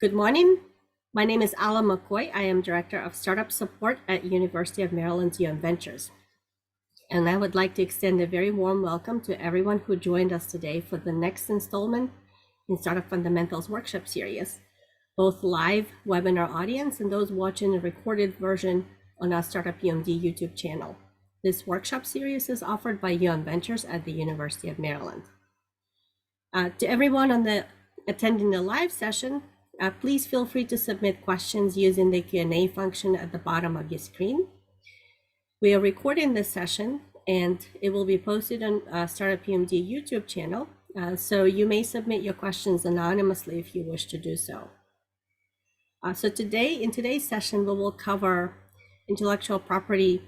Good morning. My name is Ala McCoy. I am Director of Startup Support at University of Maryland's UM Ventures. And I would like to extend a very warm welcome to everyone who joined us today for the next installment in Startup Fundamentals Workshop Series, both live webinar audience and those watching a recorded version on our Startup UMD YouTube channel. This workshop series is offered by UM Ventures at the University of Maryland. To everyone attending the live session, please feel free to submit questions using the Q&A function at the bottom of your screen. We are recording this session and it will be posted on Startup UMD YouTube channel, so you may submit your questions anonymously if you wish to do so. So in today's session, we will cover intellectual property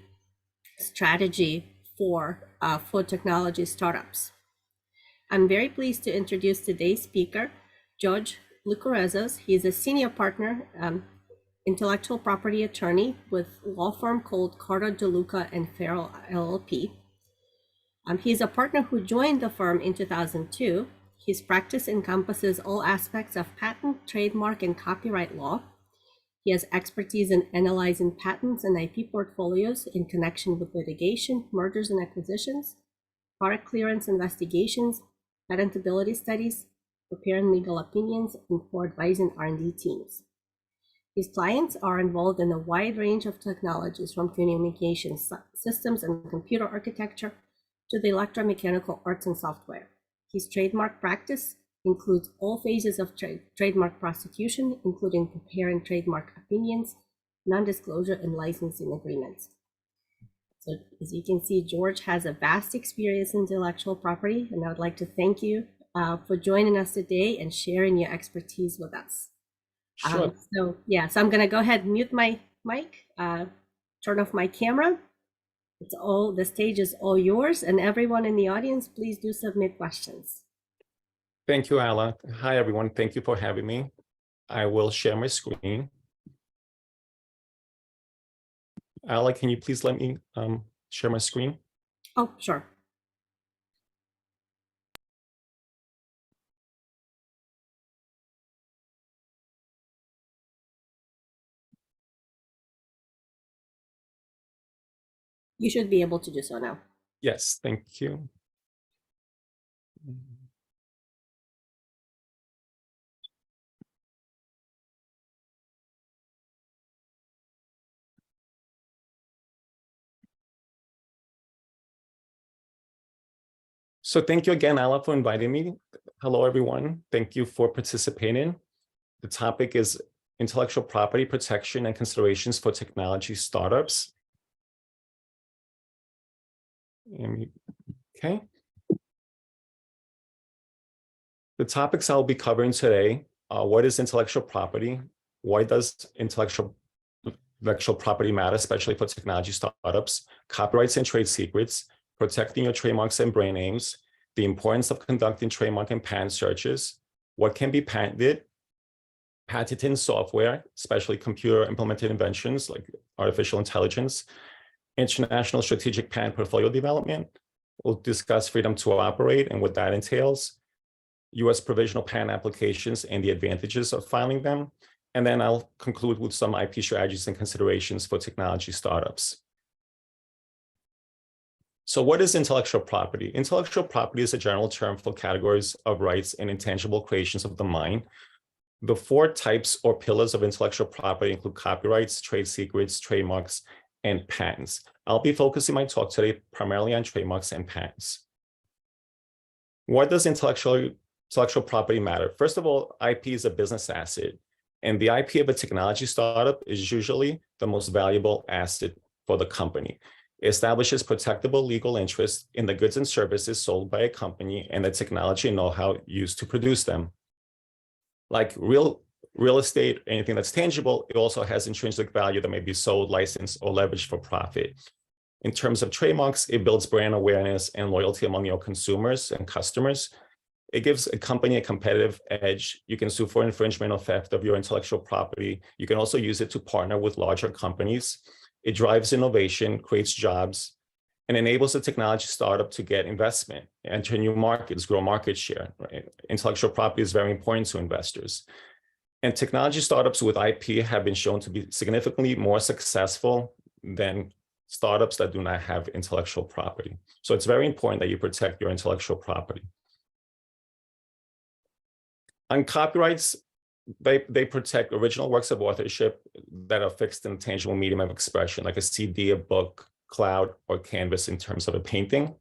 strategy for technology startups. I'm very pleased to introduce today's speaker, George Likourezos. He is a senior partner, intellectual property attorney with law firm called DeLuca and Farrell LLP. He's a partner who joined the firm in 2002. His practice encompasses all aspects of patent, trademark, and copyright law. He has expertise in analyzing patents and IP portfolios in connection with litigation, mergers and acquisitions, product clearance investigations, patentability studies, preparing legal opinions, and for advising R&D teams. His clients are involved in a wide range of technologies, from communication systems and computer architecture to the electromechanical arts and software. His trademark practice includes all phases of trademark prosecution, including preparing trademark opinions, non-disclosure, and licensing agreements. So as you can see, George has a vast experience in intellectual property, and I would like to thank you for joining us today and sharing your expertise with us. Sure. So I'm going to go ahead and mute my mic, turn off my camera. The stage is all yours, and everyone in the audience, please do submit questions. Thank you, Ala. Hi, everyone. Thank you for having me. I will share my screen. Ala, can you please let me share my screen? Oh, sure. You should be able to do so now. Yes, thank you. So thank you again, Ala, for inviting me. Hello, everyone. Thank you for participating. The topic is intellectual property protection and considerations for technology startups. Okay. The topics I'll be covering today are: what is intellectual property? Why does intellectual property matter, especially for technology startups? Copyrights and trade secrets, protecting your trademarks and brand names, the importance of conducting trademark and patent searches, what can be patented, patenting software, especially computer implemented inventions like artificial intelligence, international strategic patent portfolio development. We'll discuss freedom to operate and what that entails, US provisional patent applications and the advantages of filing them. And then I'll conclude with some IP strategies and considerations for technology startups. So what is intellectual property? Intellectual property is a general term for categories of rights and intangible creations of the mind. The four types or pillars of intellectual property include copyrights, trade secrets, trademarks, and patents. I'll be focusing my talk today primarily on trademarks and patents. What does intellectual property matter? First of all, IP is a business asset, and the IP of a technology startup is usually the most valuable asset for the company. It establishes protectable legal interest in the goods and services sold by a company and the technology and know-how used to produce them. Like real estate, anything that's tangible, it also has intrinsic value that may be sold, licensed, or leveraged for profit. In terms of trademarks, it builds brand awareness and loyalty among your consumers and customers. It gives a company a competitive edge. You can sue for infringement or theft of your intellectual property. You can also use it to partner with larger companies. It drives innovation, creates jobs, and enables a technology startup to get investment, enter new markets, grow market share. Right? Intellectual property is very important to investors. And technology startups with IP have been shown to be significantly more successful than startups that do not have intellectual property. So it's very important that you protect your intellectual property. On copyrights, they protect original works of authorship that are fixed in a tangible medium of expression, like a CD, a book, cloud, or canvas in terms of a painting.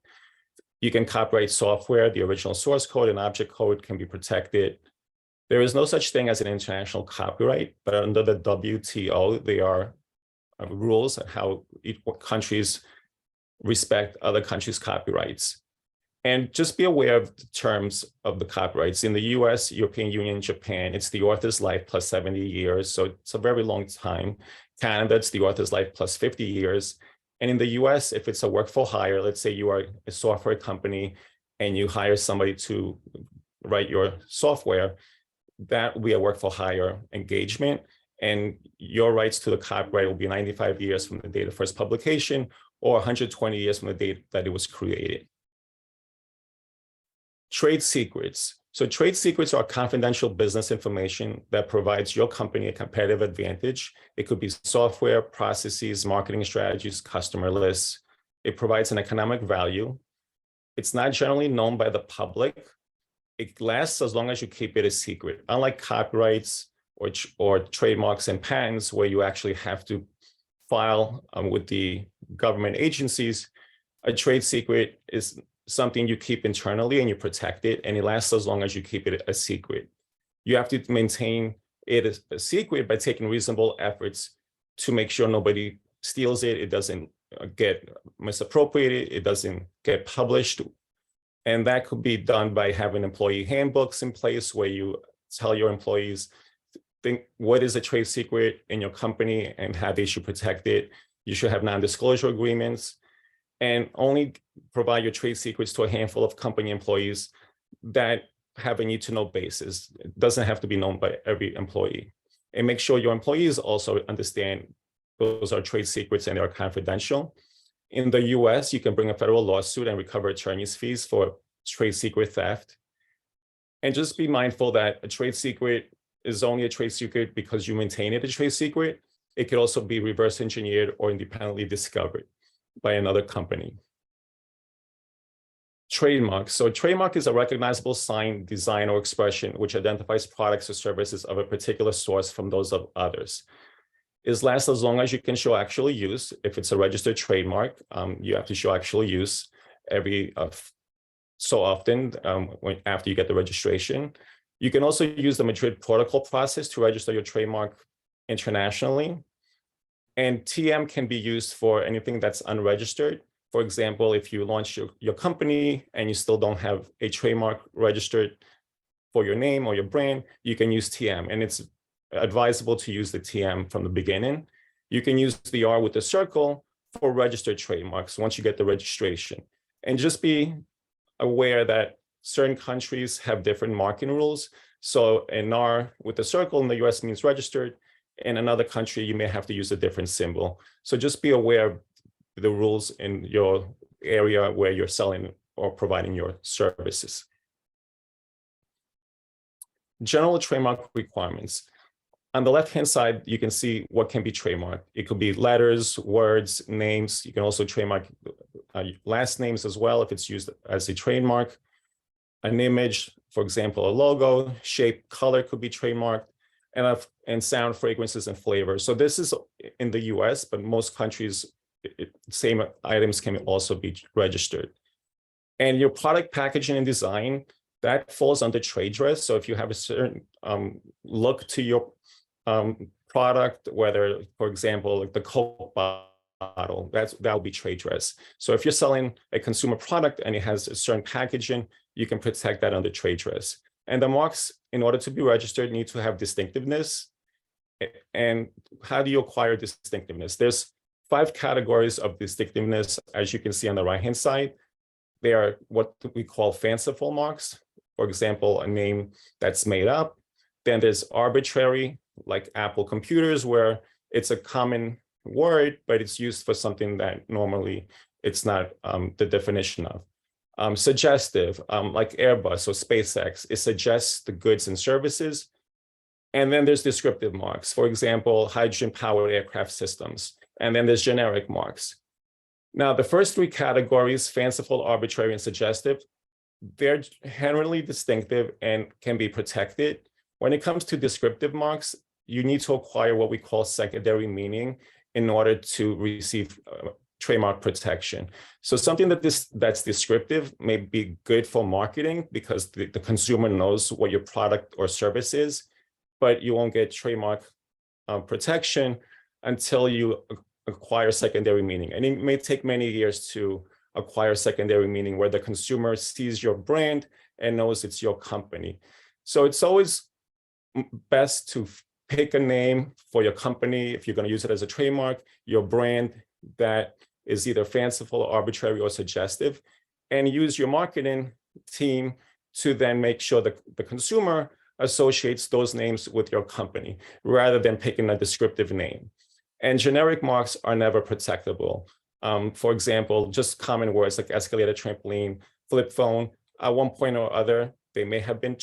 You can copyright software. The original source code and object code can be protected. There is no such thing as an international copyright, but under the WTO, there are rules on how countries respect other countries' copyrights. And just be aware of the terms of the copyrights. In the US, European Union, Japan, it's the author's life plus 70 years. So it's a very long time. Canada, it's the author's life plus 50 years. And in the US, if it's a work for hire, let's say you are a software company and you hire somebody to write your software, that will be a work for hire engagement. And your rights to the copyright will be 95 years from the date of first publication or 120 years from the date that it was created. Trade secrets. So trade secrets are confidential business information that provides your company a competitive advantage. It could be software, processes, marketing strategies, customer lists. It provides an economic value. It's not generally known by the public. It lasts as long as you keep it a secret. Unlike copyrights or trademarks and patents, where you actually have to file with the government agencies, a trade secret is something you keep internally and you protect it, and it lasts as long as you keep it a secret. You have to maintain it as a secret by taking reasonable efforts to make sure nobody steals it, it doesn't get misappropriated, it doesn't get published. And that could be done by having employee handbooks in place where you tell your employees what is a trade secret in your company and how they should protect it. You should have non-disclosure agreements and only provide your trade secrets to a handful of company employees that have a need-to-know basis. It doesn't have to be known by every employee. And make sure your employees also understand those are trade secrets and they are confidential. In the US, you can bring a federal lawsuit and recover attorney's fees for trade secret theft. And just be mindful that a trade secret is only a trade secret because you maintain it a trade secret. It could also be reverse engineered or independently discovered by another company. Trademark. So trademark is a recognizable sign, design, or expression which identifies products or services of a particular source from those of others. It lasts as long as you can show actual use. If it's a registered trademark, you have to show actual use every so often after you get the registration. You can also use the Madrid Protocol process to register your trademark internationally. And TM can be used for anything that's unregistered. For example, if you launch your company and you still don't have a trademark registered for your name or your brand, you can use TM. And it's advisable to use the TM from the beginning. You can use the R with the circle for registered trademarks once you get the registration. And just be aware that certain countries have different marking rules. So an R with the circle in the US means registered. In another country, you may have to use a different symbol. So just be aware of the rules in your area where you're selling or providing your services. General trademark requirements. On the left-hand side, you can see what can be trademarked. It could be letters, words, names. You can also trademark last names as well if it's used as a trademark. An image, for example, a logo, shape, color could be trademarked. And sound, fragrances, and flavors. So this is in the US, but most countries, same items can also be registered. And your product packaging and design, that falls under trade dress. So if you have a certain look to your product, whether, for example, like the Coke bottle, that'll be trade dress. So if you're selling a consumer product and it has a certain packaging, you can protect that under trade dress. And the marks, in order to be registered, need to have distinctiveness. And how do you acquire distinctiveness? There's 5 categories of distinctiveness, as you can see on the right-hand side. They are what we call fanciful marks. For example, a name that's made up. Then there's arbitrary, like Apple computers, where it's a common word, but it's used for something that normally it's not the definition of. Suggestive, like Airbus or SpaceX, it suggests the goods and services. And then there's descriptive marks, for example, hydrogen-powered aircraft systems. And then there's generic marks. Now, the first three categories, fanciful, arbitrary, and suggestive, they're inherently distinctive and can be protected. When it comes to descriptive marks, you need to acquire what we call secondary meaning in order to receive trademark protection. So something that's descriptive may be good for marketing because the consumer knows what your product or service is, but you won't get trademark protection until you acquire secondary meaning. And it may take many years to acquire secondary meaning where the consumer sees your brand and knows it's your company. So it's always best to pick a name for your company, if you're going to use it as a trademark, your brand that is either fanciful, arbitrary, or suggestive, and use your marketing team to then make sure that the consumer associates those names with your company rather than picking a descriptive name. And generic marks are never protectable. For example, just common words like escalator, trampoline, flip phone, at one point or other, they may have been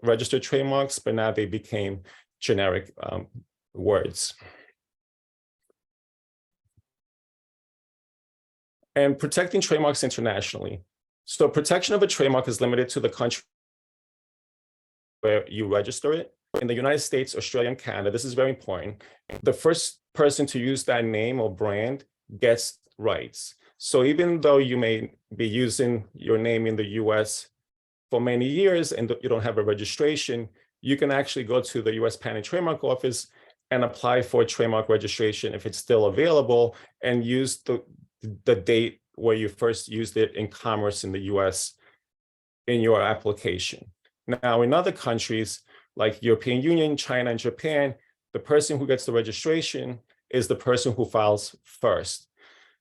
registered trademarks, but now they became generic words. And protecting trademarks internationally. So protection of a trademark is limited to the country where you register it. In the United States, Australia, and Canada, this is very important. The first person to use that name or brand gets rights. So even though you may be using your name in the US for many years and you don't have a registration, you can actually go to the US Patent and Trademark Office and apply for trademark registration if it's still available and use the date where you first used it in commerce in the US in your application. Now, in other countries like European Union, China, and Japan, the person who gets the registration is the person who files first.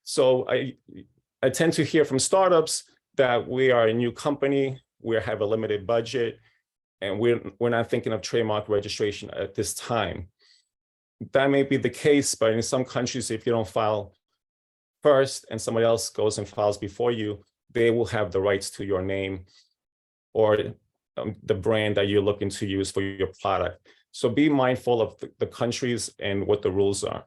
So I tend to hear from startups that we are a new company, we have a limited budget, and we're not thinking of trademark registration at this time. That may be the case, but in some countries, if you don't file first and somebody else goes and files before you, they will have the rights to your name or the brand that you're looking to use for your product. So be mindful of the countries and what the rules are.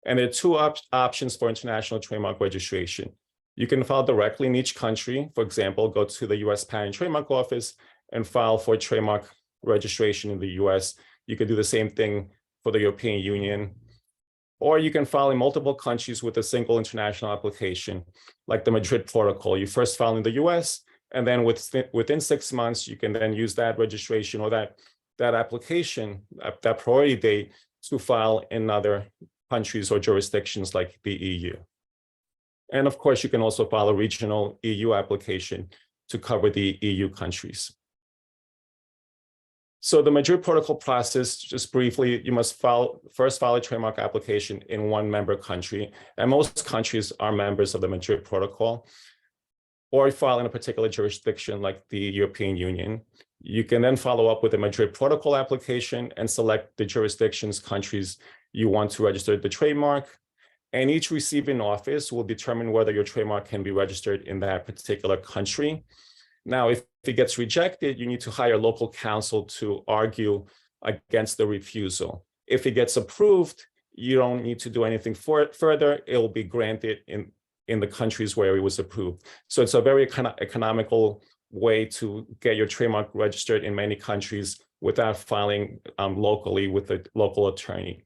And there are two options for international trademark registration. You can file directly in each country. For example, go to the US Patent and Trademark Office and file for trademark registration in the US. You could do the same thing for the European Union. Or you can file in multiple countries with a single international application, like the Madrid Protocol. You first file in the US, and then within 6 months, you can then use that registration or that application, that priority date, to file in other countries or jurisdictions like the EU. And of course, you can also file a regional EU application to cover the EU countries. So the Madrid Protocol process, just briefly, you must first file a trademark application in one member country, and most countries are members of the Madrid Protocol, or file in a particular jurisdiction like the European Union. You can then follow up with a Madrid Protocol application and select the jurisdictions, countries you want to register the trademark. And each receiving office will determine whether your trademark can be registered in that particular country. Now, if it gets rejected, you need to hire local counsel to argue against the refusal. If it gets approved, you don't need to do anything further. It will be granted in the countries where it was approved. So it's a very economical way to get your trademark registered in many countries without filing locally with a local attorney.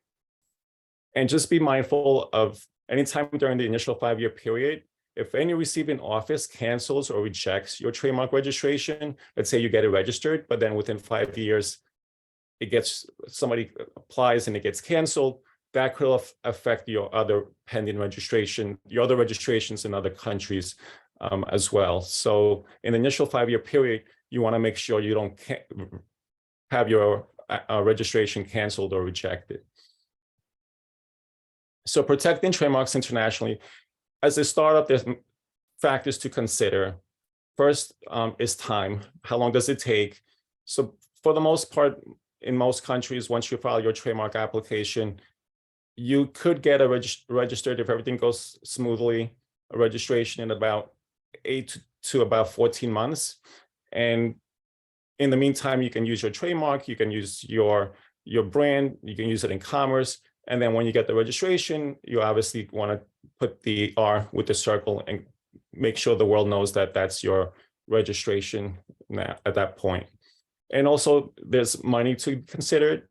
And just be mindful of anytime during the initial 5-year period, if any receiving office cancels or rejects your trademark registration, let's say you get it registered, but then within 5 years, somebody applies and it gets canceled, that could affect your other pending registration, your other registrations in other countries as well. So in the initial 5-year period, you want to make sure you don't have your registration canceled or rejected. So protecting trademarks internationally, as a startup, there's factors to consider. First is time. How long does it take? So for the most part, in most countries, once you file your trademark application, you could get registered, if everything goes smoothly, a registration in about 8 to about 14 months. And In the meantime, you can use your trademark, you can use your brand, you can use it in commerce. And then when you get the registration, you obviously want to put the R with the circle and make sure the world knows that that's your registration now at that point. And also there's money to consider.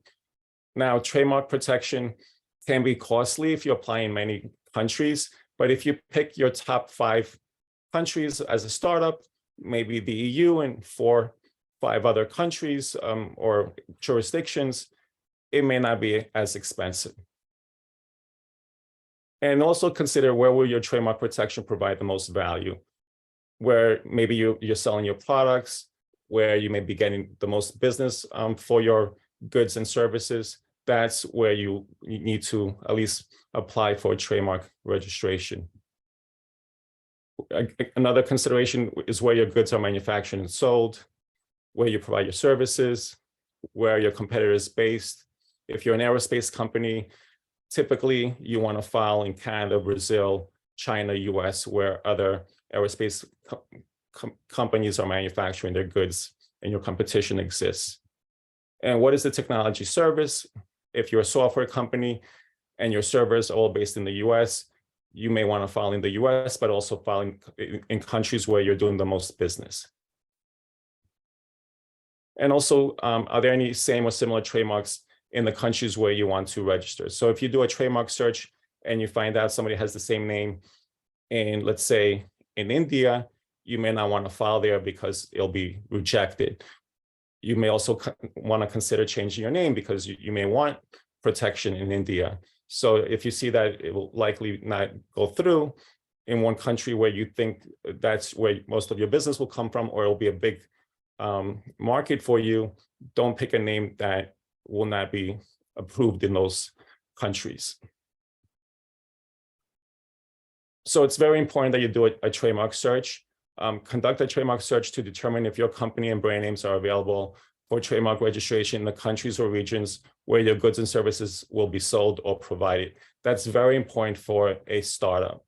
Now, trademark protection can be costly if you apply in many countries, but if you pick your top 5 countries as a startup, maybe the EU and 4, 5 other countries or jurisdictions, it may not be as expensive. And also consider where will your trademark protection provide the most value, where maybe you're selling your products, where you may be getting the most business for your goods and services. That's where you need to at least apply for a trademark registration. Another consideration is where your goods are manufactured and sold, where you provide your services, where your competitor is based. If you're an aerospace company, typically you want to file in Canada, Brazil, China, US, where other aerospace companies are manufacturing their goods and your competition exists. And what is the technology service? If you're a software company and your servers are all based in the US, you may want to file in the US, but also file in countries where you're doing the most business. And also, are there any same or similar trademarks in the countries where you want to register? So if you do a trademark search and you find out somebody has the same name in, let's say, in India, you may not want to file there because it'll be rejected. You may also want to consider changing your name because you may want protection in India. So if you see that it will likely not go through in one country where you think that's where most of your business will come from, or it'll be a big market for you, don't pick a name that will not be approved in those countries. So it's very important that you do a trademark search. Conduct a trademark search to determine if your company and brand names are available for trademark registration in the countries or regions where your goods and services will be sold or provided. That's very important for a startup.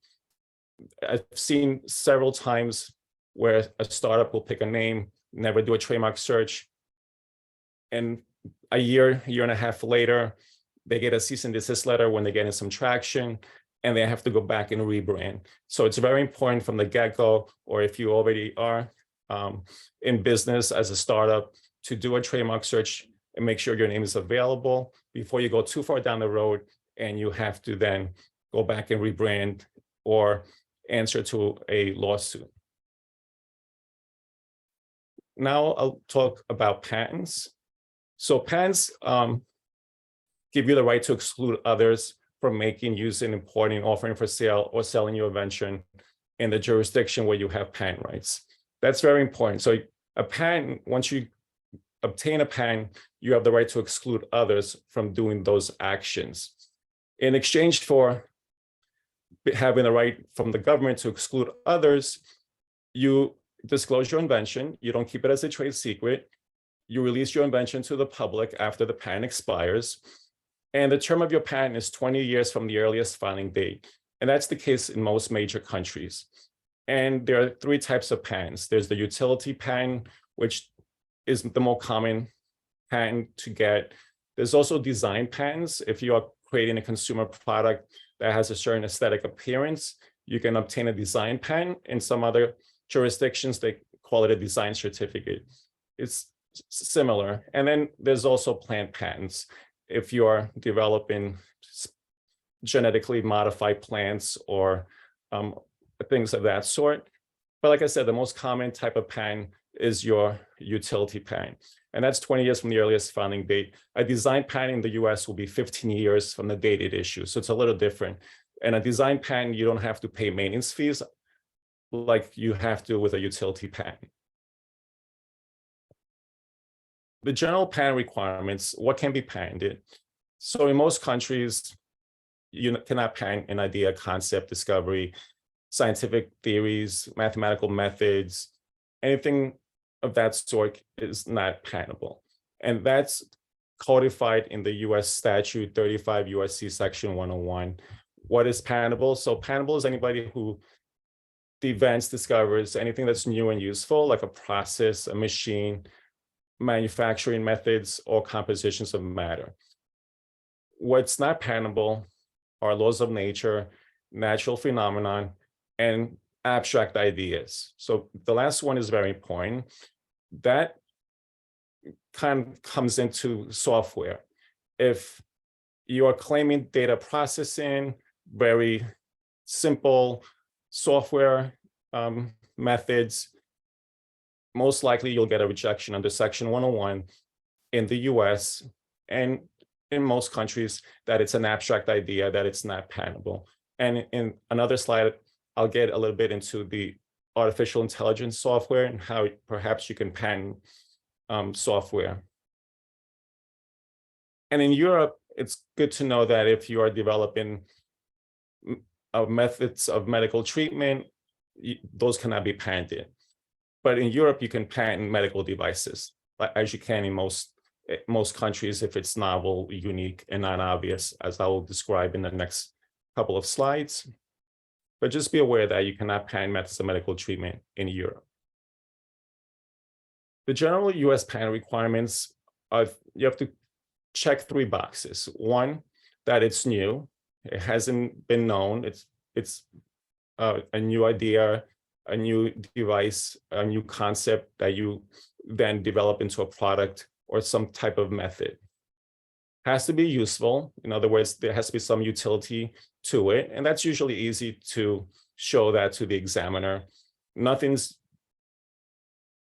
I've seen several times where a startup will pick a name, never do a trademark search, and a year and a half later, they get a cease and desist letter when they get in some traction, and they have to go back and rebrand. So it's very important from the get-go, or if you already are in business as a startup, to do a trademark search and make sure your name is available before you go too far down the road and you have to then go back and rebrand or answer to a lawsuit. Now I'll talk about patents. So patents give you the right to exclude others from making, using, importing, offering for sale, or selling your invention in the jurisdiction where you have patent rights. That's very important. So a patent, once you obtain a patent, you have the right to exclude others from doing those actions. In exchange for having the right from the government to exclude others, you disclose your invention, you don't keep it as a trade secret, you release your invention to the public after the patent expires, and the term of your patent is 20 years from the earliest filing date. And that's the case in most major countries. And there are 3 types of patents. There's the utility patent, which is the more common patent to get. There's also design patents. If you are creating a consumer product that has a certain aesthetic appearance, you can obtain a design patent. In some other jurisdictions, they call it a design certificate. It's similar. And then there's also plant patents. If you are developing genetically modified plants or things of that sort. But like I said, the most common type of patent is your utility patent. And that's 20 years from the earliest filing date. A design patent in the US will be 15 years from the date it issues. So it's a little different. And a design patent, you don't have to pay maintenance fees like you have to with a utility patent. The general patent requirements, what can be patented? So in most countries, you cannot patent an idea, concept, discovery, scientific theories, mathematical methods, anything of that sort is not patentable. And that's codified in the US statute 35 USC section 101. What is patentable? So patentable is anybody who invents, discovers anything that's new and useful, like a process, a machine, manufacturing methods, or compositions of matter. What's not patentable are laws of nature, natural phenomenon, and abstract ideas. So the last one is very important. That kind of comes into software. If you are claiming data processing, very simple software methods, most likely you'll get a rejection under Section 101 in the US and in most countries, that it's an abstract idea, that it's not patentable. And in another slide, I'll get a little bit into the artificial intelligence software and how perhaps you can patent software. And in Europe, it's good to know that if you are developing methods of medical treatment, those cannot be patented. But in Europe, you can patent medical devices, as you can in most countries if it's novel, unique, and non-obvious, as I will describe in the next couple of slides. But just be aware that you cannot patent methods of medical treatment in Europe. The general US patent requirements are, you have to check 3 boxes. One, that it's new. It hasn't been known. It's a new idea, a new device, a new concept that you then develop into a product or some type of method. Has to be useful. In other words, there has to be some utility to it. And that's usually easy to show that to the examiner. Nothing's,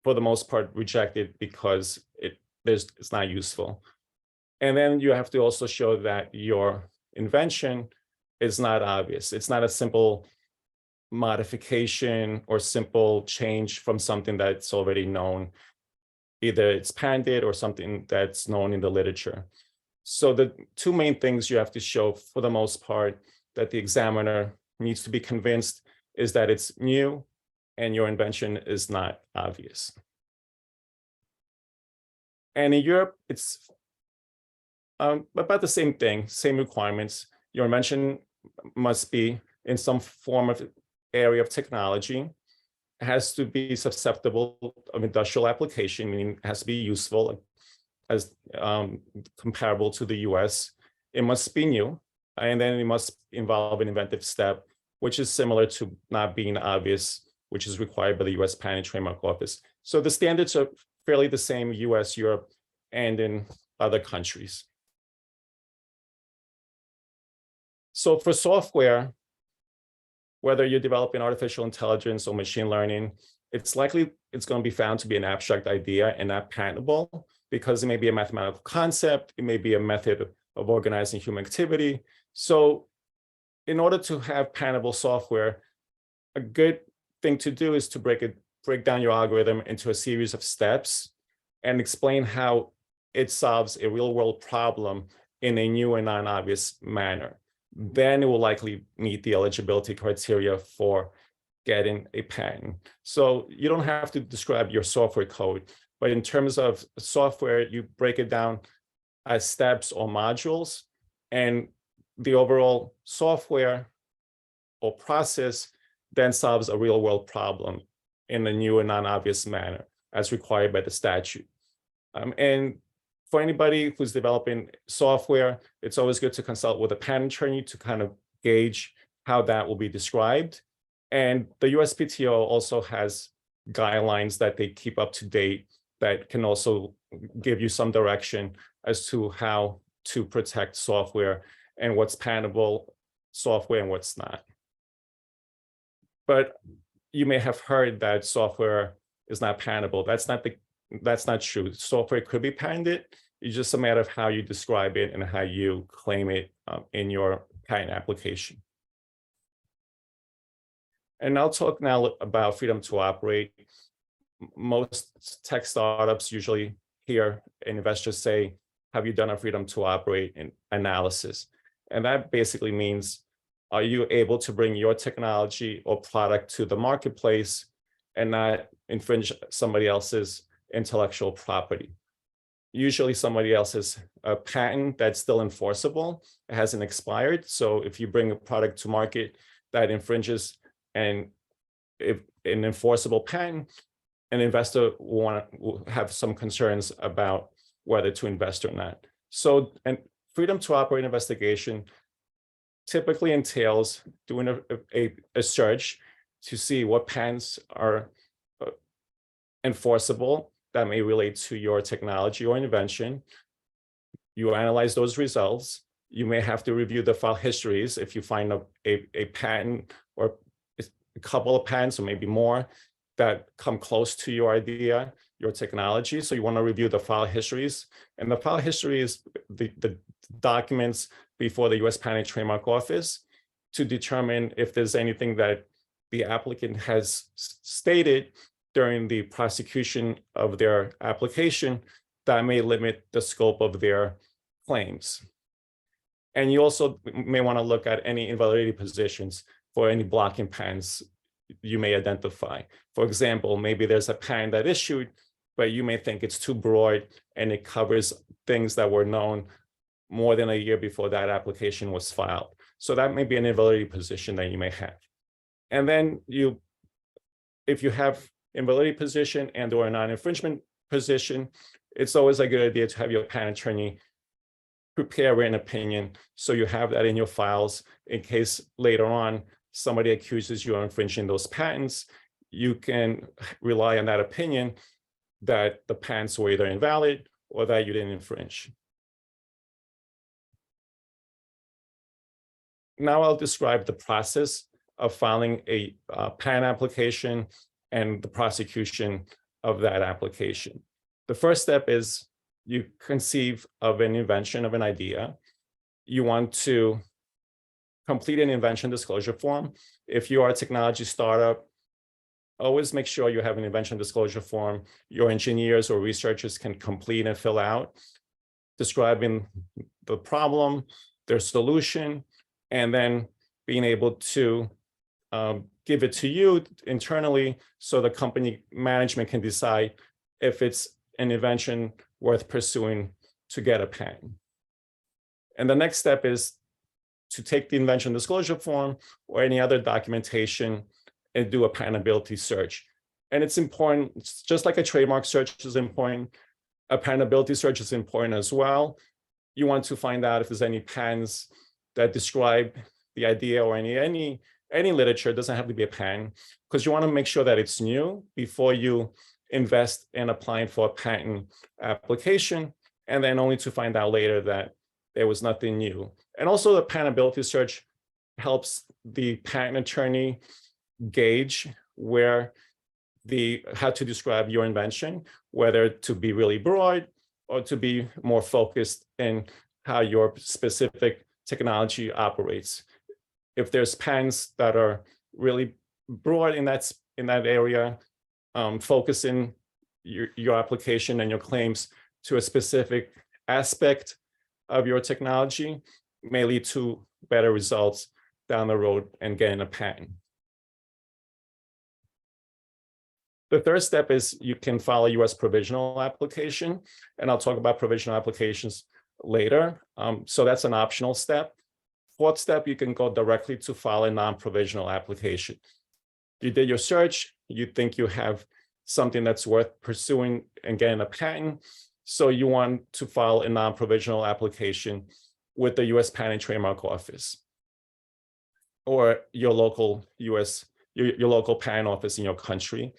for the most part, rejected because it's not useful. And then you have to also show that your invention is not obvious. It's not a simple modification or simple change from something that's already known. Either it's patented or something that's known in the literature. So the 2 main things you have to show, for the most part, that the examiner needs to be convinced is that it's new and your invention is not obvious. And in Europe, it's about the same thing, same requirements. Your invention must be in some form of area of technology. It has to be susceptible of industrial application, meaning it has to be useful, as comparable to the US. It must be new, and then it must involve an inventive step, which is similar to not being obvious, which is required by the US Patent and Trademark Office. So the standards are fairly the same US, Europe, and in other countries. So for software, whether you're developing artificial intelligence or machine learning, it's likely it's going to be found to be an abstract idea and not patentable, because it may be a mathematical concept, it may be a method of organizing human activity. So in order to have patentable software, a good thing to do is to break down your algorithm into a series of steps and explain how it solves a real world problem in a new and non-obvious manner. Then it will likely meet the eligibility criteria for getting a patent. So you don't have to describe your software code, but in terms of software, you break it down as steps or modules, and the overall software or process then solves a real world problem in a new and non-obvious manner as required by the statute. And for anybody who's developing software, it's always good to consult with a patent attorney to kind of gauge how that will be described. And the USPTO also has guidelines that they keep up to date that can also give you some direction as to how to protect software and what's patentable software and what's not. But you may have heard that software is not patentable. That's not true. Software could be patented. It's just a matter of how you describe it and how you claim it in your patent application. And I'll talk now about freedom to operate. Most tech startups usually hear investors say, have you done a freedom to operate analysis? And that basically means, are you able to bring your technology or product to the marketplace and not infringe somebody else's intellectual property? Usually somebody else's patent that's still enforceable. It hasn't expired. So if you bring a product to market that infringes an enforceable patent, an investor will have some concerns about whether to invest or not. So, and freedom to operate investigation typically entails doing a search to see what patents are enforceable that may relate to your technology or invention. You analyze those results. You may have to review the file histories if you find a patent or a couple of patents or maybe more that come close to your idea, your technology. So you want to review the file histories. And the file history is the documents before the US Patent and Trademark Office to determine if there's anything that the applicant has stated during the prosecution of their application that may limit the scope of their claims. And you also may want to look at any invalidity positions for any blocking patents you may identify. For example, maybe there's a patent that issued, but you may think it's too broad and it covers things that were known more than a year before that application was filed. So that may be an invalidity position that you may have. And then if you have invalidity position and or a non-infringement position, it's always a good idea to have your patent attorney prepare a written opinion so you have that in your files in case later on somebody accuses you of infringing those patents. You can rely on that opinion that the patents were either invalid or that you didn't infringe. Now I'll describe the process of filing a patent application and the prosecution of that application. The first step is you conceive of an invention, of an idea. You want to complete an invention disclosure form. If you are a technology startup, always make sure you have an invention disclosure form your engineers or researchers can complete and fill out, describing the problem, their solution, and then being able to give it to you internally so the company management can decide if it's an invention worth pursuing to get a patent. And the next step is to take the invention disclosure form or any other documentation and do a patentability search. And it's important, it's just like a trademark search is important, a patentability search is important as well. You want to find out if there's any patents that describe the idea or any literature. It doesn't have to be a patent, because you want to make sure that it's new before you invest in applying for a patent application, and then only to find out later that there was nothing new. And also the patentability search helps the patent attorney gauge how to describe your invention, whether to be really broad or to be more focused in how your specific technology operates. If there's patents that are really broad in that area, focusing your application and your claims to a specific aspect of your technology may lead to better results down the road and getting a patent. The third step is you can file a US provisional application, and I'll talk about provisional applications later. So that's an optional step. Fourth step, you can go directly to file a non-provisional application. You did your search, you think you have something that's worth pursuing and getting a patent, so you want to file a non-provisional application with the US Patent and Trademark Office or your local your local patent office in your country.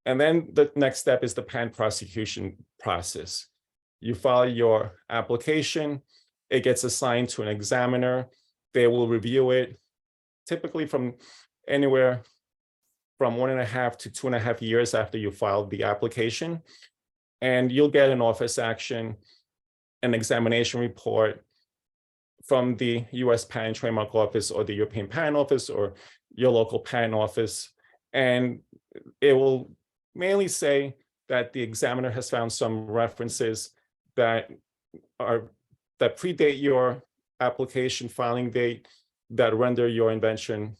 And then the next step is the patent prosecution process. You file your application, it gets assigned to an examiner, they will review it, typically from anywhere from 1.5 to 2.5 years after you filed the application. And you'll get an office action, an examination report from the US Patent and Trademark Office or the European Patent Office or your local patent office. And it will mainly say that the examiner has found some references that predate your application filing date that render your invention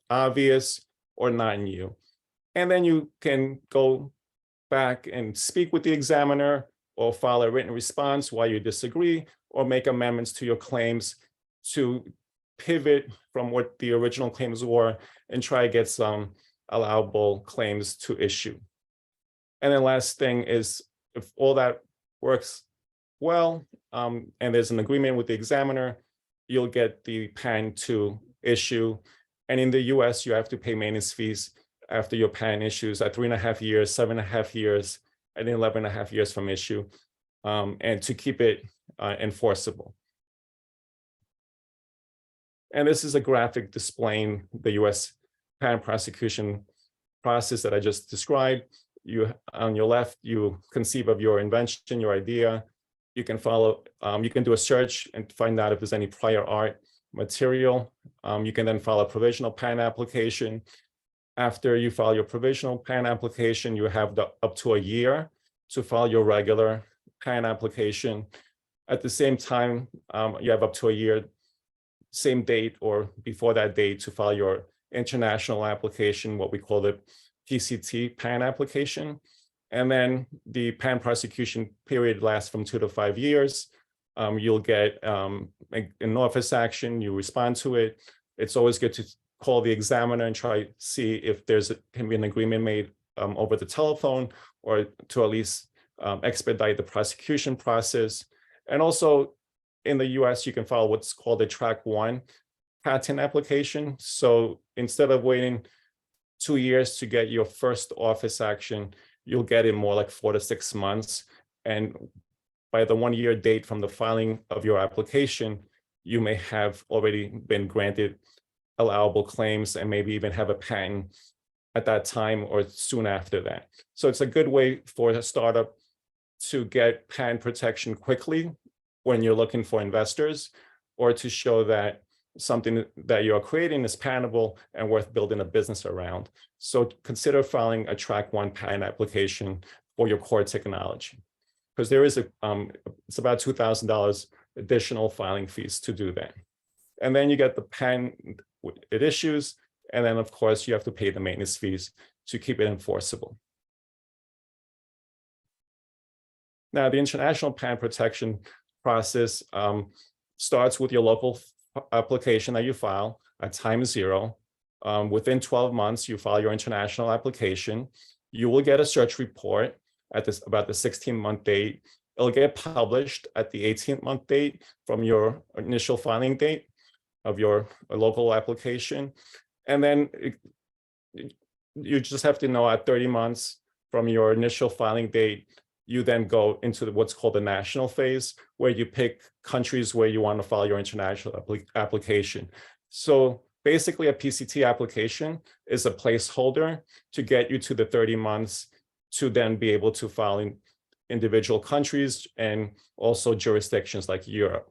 obvious or not new. And then you can go back and speak with the examiner or file a written response why you disagree or make amendments to your claims to pivot from what the original claims were and try to get some allowable claims to issue. And then last thing is, if all that works well, and there's an agreement with the examiner, you'll get the patent to issue. And in the US, you have to pay maintenance fees after your patent issues at 3.5 years, 7.5 years, and 11.5 years from issue, and to keep it enforceable. And this is a graphic displaying the US patent prosecution process that I just described. You, on your left, you conceive of your invention, your idea. You can follow, you can do a search and find out if there's any prior art material. You can then file a provisional patent application. After you file your provisional patent application, you have up to a year to file your regular patent application. At the same time, you have up to a year, same date or before that date, to file your international application, what we call the PCT patent application. And then the patent prosecution period lasts from 2 to 5 years. You'll get an office action, you respond to it. It's always good to call the examiner and try to see if can be an agreement made over the telephone, or to at least expedite the prosecution process. And also in the US, you can file what's called a Track 1 patent application. So instead of waiting 2 years to get your first office action, you'll get it more like 4 to 6 months. And by the 1-year date from the filing of your application, you may have already been granted allowable claims and maybe even have a patent at that time or soon after that. So it's a good way for a startup to get patent protection quickly when you're looking for investors, or to show that something that you're creating is patentable and worth building a business around. So consider filing a Track 1 patent application for your core technology, because there is it's about $2,000 additional filing fees to do that. And then you get the patent, it issues, and then of course you have to pay the maintenance fees to keep it enforceable. Now, the international patent protection process starts with your local application that you file at time 0. Within 12 months, you file your international application. You will get a search report at about the 16-month date. It'll get published at the 18th-month date from your initial filing date of your local application. And then you just have to know at 30 months from your initial filing date, you then go into what's called the national phase, where you pick countries where you want to file your international application. So basically, a PCT application is a placeholder to get you to the 30 months to then be able to file in individual countries and also jurisdictions like Europe.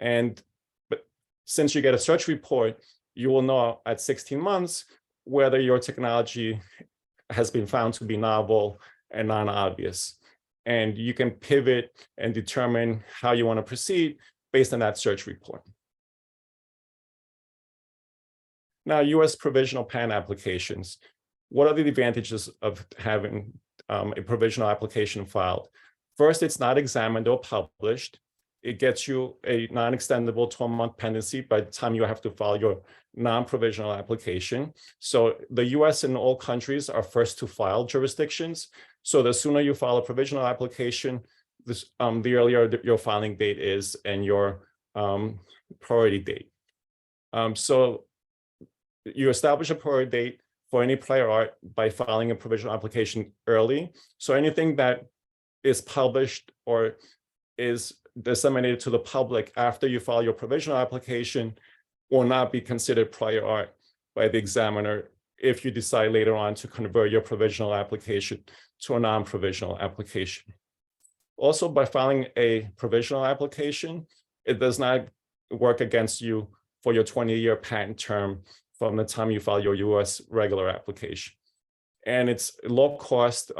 But since you get a search report, you will know at 16 months whether your technology has been found to be novel and non-obvious. And you can pivot and determine how you want to proceed based on that search report. Now, US provisional patent applications. What are the advantages of having a provisional application filed? First, it's not examined or published. It gets you a non-extendable 12-month pendency by the time you have to file your non-provisional application. So the US and all countries are first to file jurisdictions. So the sooner you file a provisional application, the earlier your filing date is and your priority date. So you establish a priority date for any prior art by filing a provisional application early. So anything that is published or is disseminated to the public after you file your provisional application will not be considered prior art by the examiner if you decide later on to convert your provisional application to a non-provisional application. Also, by filing a provisional application, it does not work against you for your 20-year patent term from the time you file your US regular application. And it's low cost,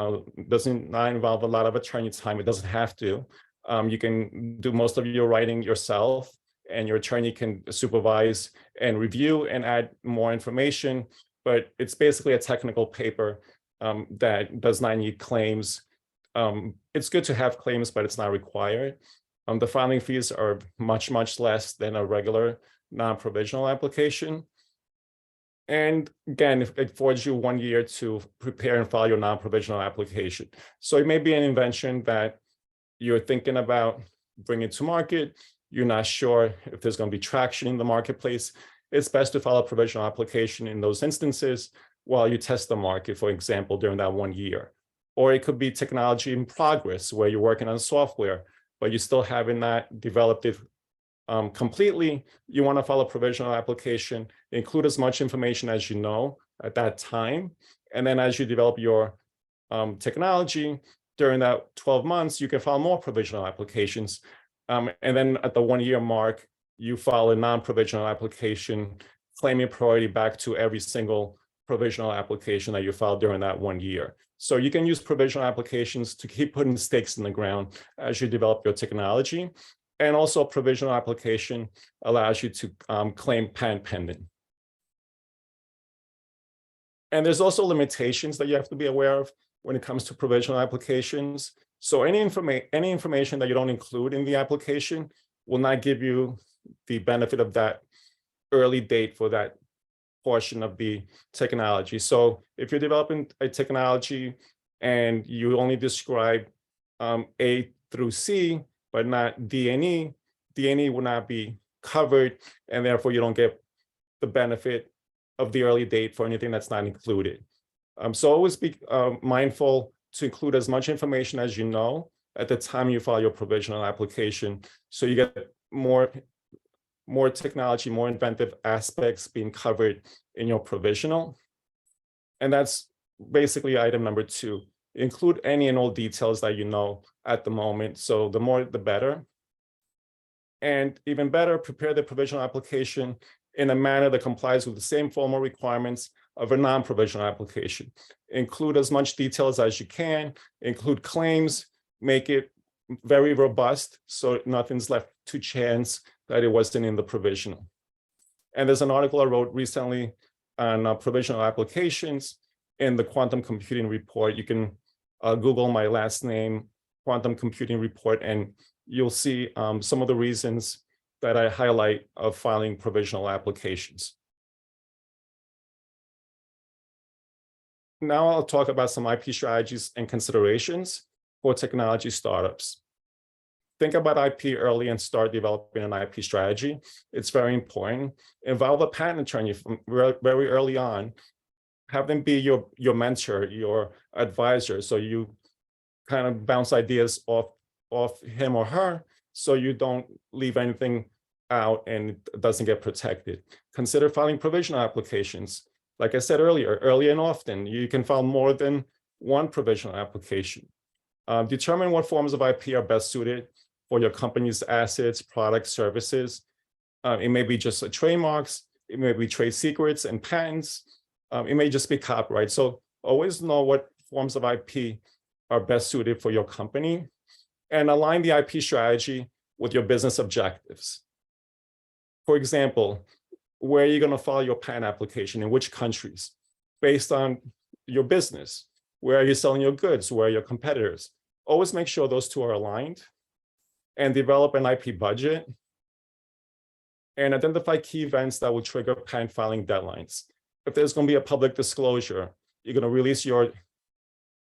doesn't not involve a lot of attorney time. It doesn't have to. You can do most of your writing yourself, and your attorney can supervise and review and add more information. But it's basically a technical paper that does not need claims. It's good to have claims, but it's not required. The filing fees are much, much less than a regular non-provisional application. And again, it affords you 1 year to prepare and file your non-provisional application. So it may be an invention that you're thinking about bringing to market. You're not sure if there's going to be traction in the marketplace. It's best to file a provisional application in those instances while you test the market, for example, during that 1 year. Or it could be technology in progress where you're working on software, but you still haven't not developed it completely. You want to file a provisional application, include as much information as you know at that time. And then as you develop your technology during that 12 months, you can file more provisional applications. And then at the 1 year mark, you file a non-provisional application, claiming priority back to every single provisional application that you filed during that 1 year. So you can use provisional applications to keep putting stakes in the ground as you develop your technology. And also a provisional application allows you to claim patent pending. And there's also limitations that you have to be aware of when it comes to provisional applications. So any information that you don't include in the application will not give you the benefit of that early date for that portion of the technology. So if you're developing a technology and you only describe A through C, but not D and E, D and E will not be covered, and therefore you don't get the benefit of the early date for anything that's not included. So always be mindful to include as much information as you know at the time you file your provisional application, so you get more technology, more inventive aspects being covered in your provisional. And that's basically item number 2. Include any and all details that you know at the moment. So the more, the better. And even better, prepare the provisional application in a manner that complies with the same formal requirements of a non-provisional application. Include as much details as you can, include claims, make it very robust so nothing's left to chance that it wasn't in the provisional. And there's an article I wrote recently on provisional applications in the Quantum Computing Report. You can Google my last name, Quantum Computing Report, and you'll see some of the reasons that I highlight of filing provisional applications. Now I'll talk about some IP strategies and considerations for technology startups. Think about IP early and start developing an IP strategy. It's very important. Involve a patent attorney from very early on. Have them be your mentor, your advisor, so you kind of bounce ideas off him or her, so you don't leave anything out and it doesn't get protected. Consider filing provisional applications. Like I said earlier, early and often, you can file more than one provisional application. Determine what forms of IP are best suited for your company's assets, products, services. It may be just trademarks, it may be trade secrets and patents, it may just be copyright. So always know what forms of IP are best suited for your company, and align the IP strategy with your business objectives. For example, where are you going to file your patent application, in which countries, based on your business? Where are you selling your goods? Where are your competitors? Always make sure those two are aligned, and develop an IP budget, and identify key events that will trigger patent filing deadlines. If there's going to be a public disclosure, you're going to release your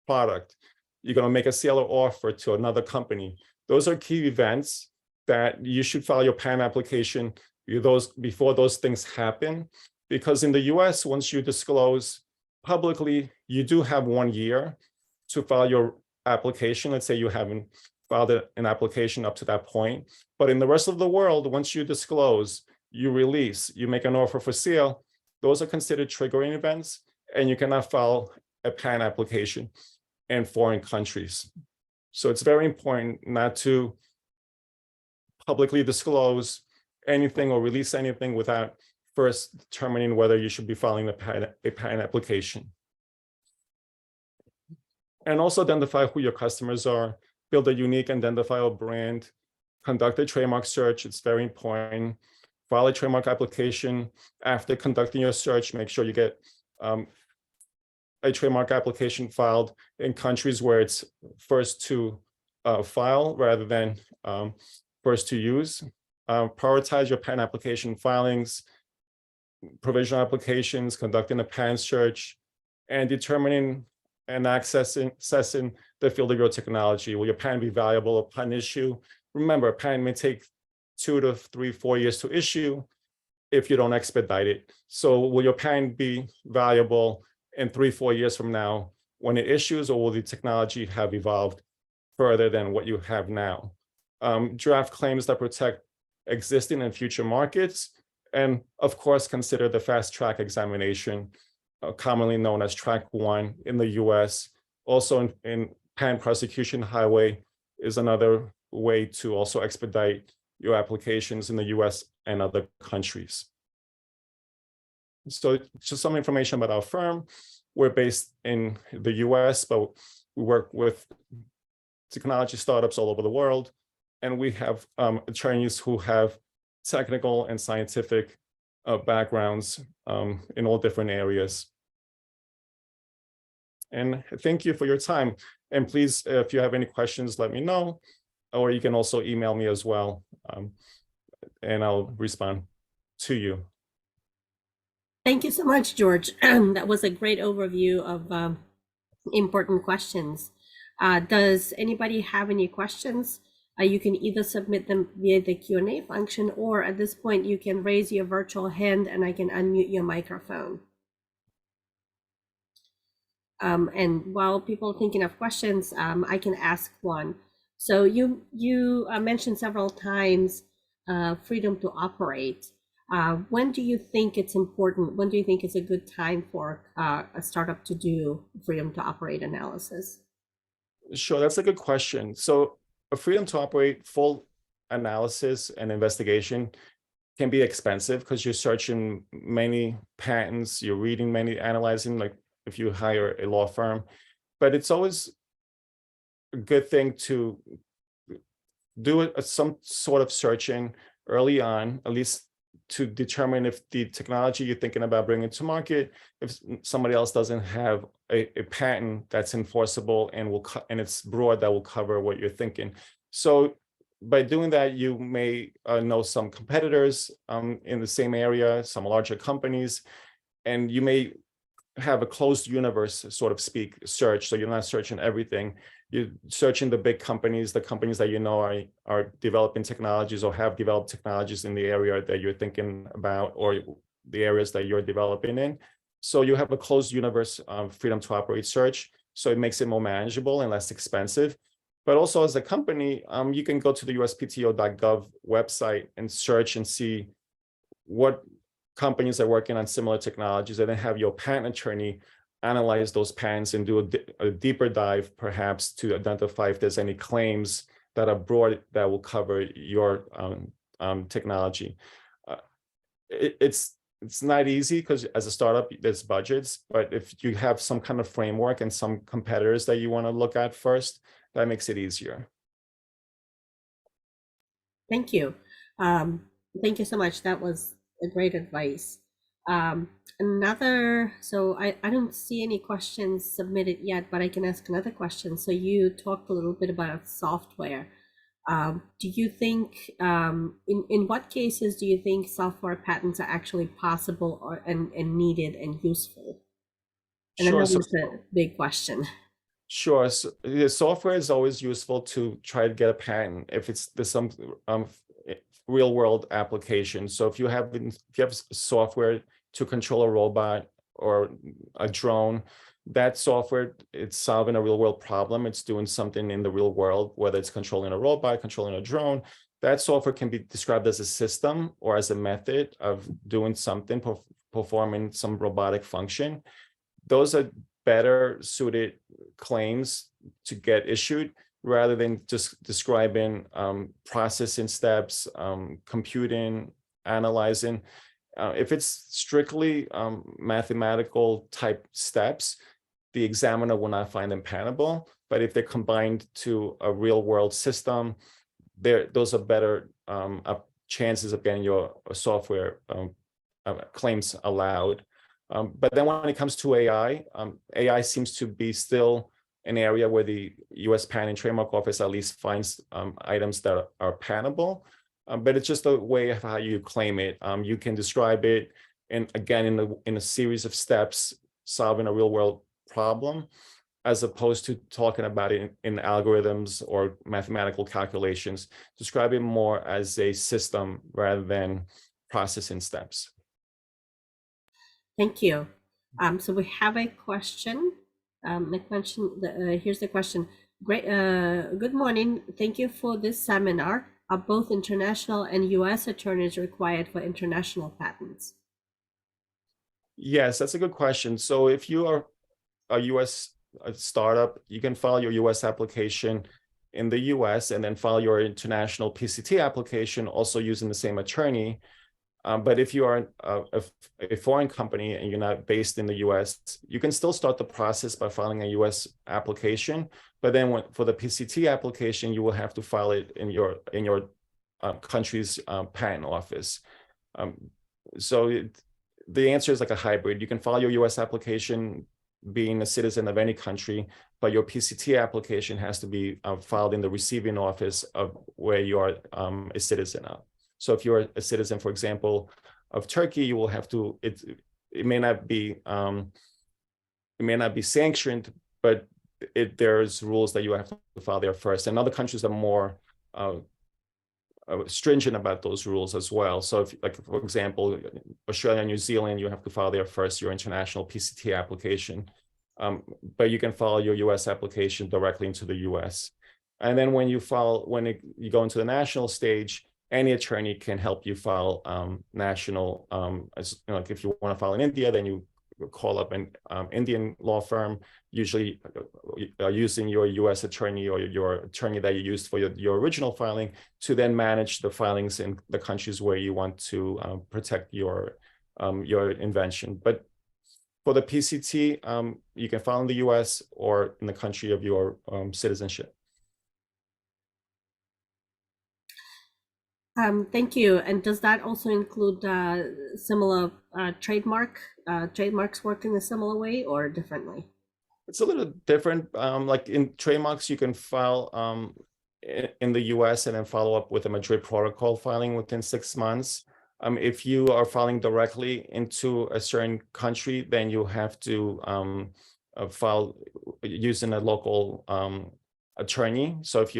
product, you're going to make a sale or offer to another company. Those are key events that you should file your patent application before those things happen. Because in the US, once you disclose publicly, you do have 1 year to file your application. Let's say you haven't filed an application up to that point. But in the rest of the world, once you disclose, you release, you make an offer for sale, those are considered triggering events, and you cannot file a patent application in foreign countries. So it's very important not to publicly disclose anything or release anything without first determining whether you should be filing a patent application. And also identify who your customers are, build a unique identifiable brand, conduct a trademark search. It's very important. File a trademark application. After conducting your search, make sure you get a trademark application filed in countries where it's first to file rather than first to use. Prioritize your patent application filings. provisional applications, conducting a patent search, and determining and assessing the field of your technology. Will your patent be valuable upon issue? Remember, a patent may take 2 to 3, 4 years to issue if you don't expedite it. So will your patent be valuable in 3, 4 years from now when it issues, or will the technology have evolved further than what you have now? Draft claims that protect existing and future markets, and of course, consider the fast track examination, commonly known as Track 1 in the US. Also in patent prosecution highway is another way to also expedite your applications in the US and other countries. So just some information about our firm. We're based in the US, but we work with technology startups all over the world. And we have attorneys who have technical and scientific backgrounds in all different areas. And thank you for your time. And please, if you have any questions, let me know, or you can also email me as well, and I'll respond to you. Thank you so much, George. That was a great overview of important questions. Does anybody have any questions? You can either submit them via the Q&A function, or at this point, you can raise your virtual hand and I can unmute your microphone. And while people are thinking of questions, I can ask one. So you mentioned several times freedom to operate. When do you think it's important? When do you think it's a good time for a startup to do freedom to operate analysis? Sure, that's a good question. So a freedom to operate full analysis and investigation can be expensive because you're searching many patents, you're reading many, analyzing, like if you hire a law firm. But it's always a good thing to do some sort of searching early on, at least to determine if the technology you're thinking about bringing to market, if somebody else doesn't have a patent that's enforceable and it's broad, that will cover what you're thinking. So by doing that, you may know some competitors in the same area, some larger companies, and you may have a closed universe, sort of speak, search. So you're not searching everything. You're searching the big companies, the companies that you know are developing technologies or have developed technologies in the area that you're thinking about, or the areas that you're developing in. So you have a closed universe freedom to operate search. So it makes it more manageable and less expensive. But also as a company, you can go to the uspto.gov website and search and see what companies are working on similar technologies, and then have your patent attorney analyze those patents and do a deeper dive, perhaps, to identify if there's any claims that are broad that will cover your technology. It's not easy because as a startup, there's budgets, but if you have some kind of framework and some competitors that you want to look at first, that makes it easier. Thank you. Thank you so much. That was a great advice. So I don't see any questions submitted yet, but I can ask another question. So you talked a little bit about software. Do you think, in what cases do you think software patents are actually possible and needed and useful? And Sure. I know that's a big question. Sure. So the software is always useful to try to get a patent if there's some real world application. So if you have software to control a robot or a drone, that software, it's solving a real world problem. It's doing something in the real world, whether it's controlling a robot, controlling a drone. That software can be described as a system or as a method of doing something, performing some robotic function. Those are better suited claims to get issued rather than just describing processing steps, computing, analyzing. If it's strictly mathematical type steps, the examiner will not find them patentable. But if they're combined to a real world system, those are better chances of getting your software claims allowed. But then when it comes to AI, AI seems to be still an area where the US Patent and Trademark Office at least finds items that are patentable. But it's just a way of how you claim it. You can describe it and again, in a series of steps, solving a real world problem, as opposed to talking about it in algorithms or mathematical calculations. Describe it more as a system rather than processing steps. Thank you. So we have a question. Here's the question. Great. Good morning. Thank you for this seminar. Are both international and U.S. attorneys required for international patents? Yes, that's a good question. So if you are a U.S. startup, you can file your U.S. application in the U.S. and then file your international PCT application also using the same attorney. But if you are a foreign company and you're not based in the U.S., you can still start the process by filing a U.S. application. But then for the PCT application, you will have to file it in your country's patent office. The answer is like a hybrid. You can file your U.S. application being a citizen of any country, but your PCT application has to be filed in the receiving office of where you are a citizen of. So if you're a citizen, for example, of Turkey, you will have to. It may not be sanctioned, but there's rules that you have to file there first. And other countries are more stringent about those rules as well. So if, like, for example, Australia and New Zealand, you have to file there first your international PCT application, but you can file your US application directly into the US. And then when you you go into the national stage, any attorney can help you file national, like if you want to file in India, then you call up an Indian law firm, usually using your US attorney or your attorney that you used for your original filing, to then manage the filings in the countries where you want to protect your invention. But for the PCT, you can file in the US or in the country of your citizenship. Thank you. And does that also include similar trademarks work in a similar way or differently? It's a little different. Like in trademarks, you can file in the US and then follow up with a Madrid protocol filing within 6 months. If you are filing directly into a certain country, then you have to file using a local attorney. So if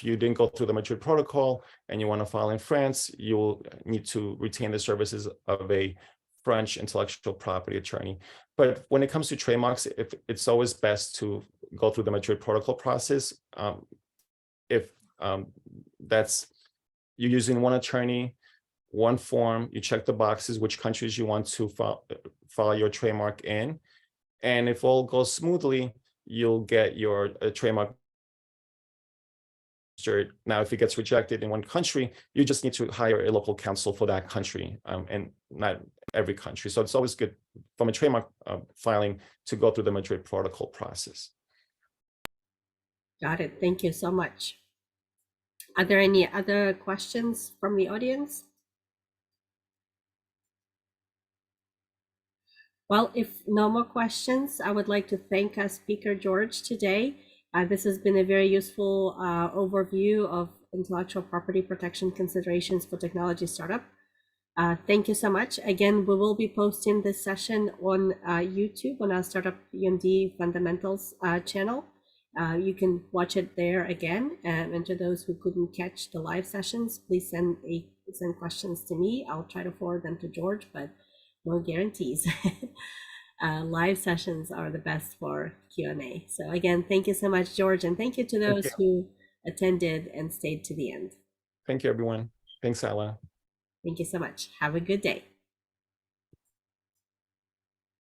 you didn't go through the Madrid protocol and you want to file in France, you will need to retain the services of a French intellectual property attorney. But when it comes to trademarks, it's always best to go through the Madrid protocol process. If that's you're using one attorney, one form, you check the boxes, which countries you want to file your trademark in. And if all goes smoothly, you'll get your trademark. Now, if it gets rejected in one country, you just need to hire a local counsel for that country, and not every country. So it's always good from a trademark filing to go through the Madrid protocol process. Got it. Thank you so much. Are there any other questions from the audience? Well, if no more questions, I would like to thank our speaker, George, today. This has been a very useful overview of intellectual property protection considerations for technology startup. Thank you so much. Again, we will be posting this session on YouTube on our Startup UMD Fundamentals channel. You can watch it there again. And to those who couldn't catch the live sessions, please send questions to me. I'll try to forward them to George, but no guarantees. Live sessions are the best for Q&A. So again, thank you so much, George, and thank you to those who attended and stayed to the end. Thank you, everyone. Thanks, Ala. Thank you so much. Have a good day.